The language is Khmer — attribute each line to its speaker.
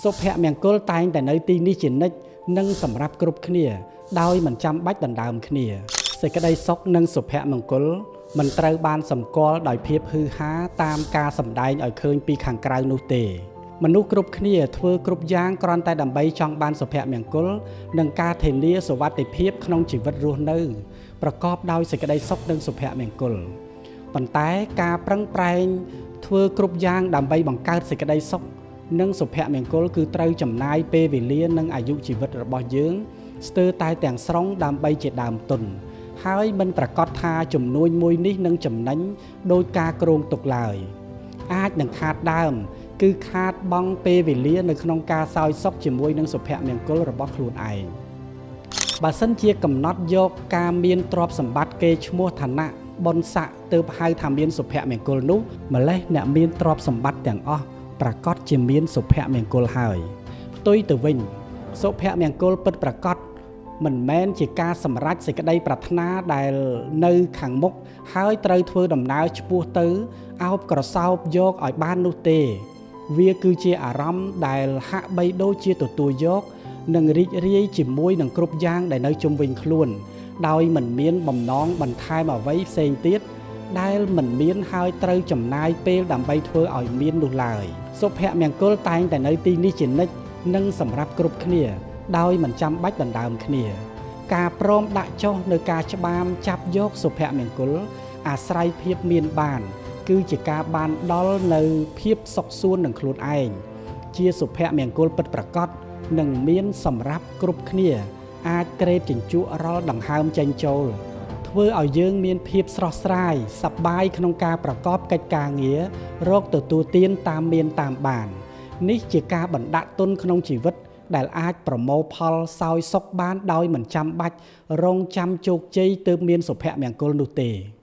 Speaker 1: សុភមង្គលតែងតែនៅទីនេះជានិច្ចនិងសម្រាប់គ្រប់គ្នាដោយមិនចាំបាច់ដណ្ដើមគ្នាសេចក្តីសុខនិងសុភមង្គលមិនត្រូវបានសម្គាល់ដោយភាពហ៊ឺហាតាមការសម្ដែងឲ្យឃើញពីខាងក្រៅនោះទេមនុស្សគ្រប់គ្នាធ្វើគ្រប់យ៉ាងគ្រាន់តែដើម្បីចង់បានសុភមង្គលនិងការធានាសុវត្ថិភាពក្នុងជីវិតរស់នៅប្រកបដោយសេចក្តីសុខនិងសុភមង្គលប៉ុន្តែការប្រឹងប្រែងធ្វើគ្រប់យ៉ាងដើម្បីបង្កើតសេចក្តីសុខនិងសុភមង្គលគឺត្រូវចំណាយពេលវេលានិងអាយុជីវិតរបស់យើងស្ទើរតែទាំងស្រុងដើម្បីជាដើមទុនហើយមិនប្រកាសថាចំនួនមួយនេះនឹងចំណេញដោយការគ្រោងទុកឡើយអាចនឹងខាតដើមគឺខាតបង់ពេលវេលានៅក្នុងការសោយសុខជាមួយនឹងសុភមង្គលរបស់ខ្លួនឯងបើសិនជាកំណត់យកការមានទ្រព្យសម្បត្តិកេរ្តិ៍ឈ្មោះឋានៈបុណ្យស័ក្តិទើបហៅថាមានសុភមង្គលនោះម្លេះអ្នកមានទ្រព្យសម្បត្តិទាំងអស់ប្រកាសជាមានសុភមង្គលហើយផ្ទុយទៅវិញសុភមង្គលពិតប្រាកដមិនមែនជាការសម្រេចសេចក្តីប្រាថ្នាដែលនៅខាងមុខហើយត្រូវធ្វើដំណើរឆ្ពោះទៅអោបក្រសោបយកឲ្យបាននោះទេវាគឺជាអារម្មណ៍ដែលហាក់បីដូចជាទទួលយកនិងរីករាយជាមួយនឹងគ្រប់យ៉ាងដែលនៅជុំវិញខ្លួនដោយមិនមានបំណងបន្ថែមអ្វីផ្សេងទៀតដែលមិនមានហើយត្រូវចំណាយពេលដើម្បីធ្វើឲ្យមាននោះឡើយសុភមង្គលតែងតែនៅទីនេះជានិច្ចនិងសម្រាប់គ្រប់គ្នាដោយមិនចាំបាច់ដណ្ដើមគ្នាការព្រមដាក់ចុះនៅការច្បាមចាប់យកសុភមង្គលអាស្រ័យភាពមានបានគឺជាការបានដល់នៅភាពសុខសួននឹងខ្លួនឯងជាសុភមង្គលពិតប្រាកដនិងមានសម្រាប់គ្រប់គ្នាអាចក្រេបជញ្ជក់រាល់ដង្ហើមចេញចូលធ្វើឲ្យយើងមានភាពស្រស់ស្រាយសប្បាយក្នុងការប្រកបកិច្ចការងាររកទទួលទានតាមមានតាមបាននេះជាការបណ្ដាក់ទុនក្នុងជីវិតដែលអាចប្រមូលផលសោយសុខបានដោយមិនចាំបាច់រងចាំជោគជ័យទើបមានសុភមង្គលនោះទេ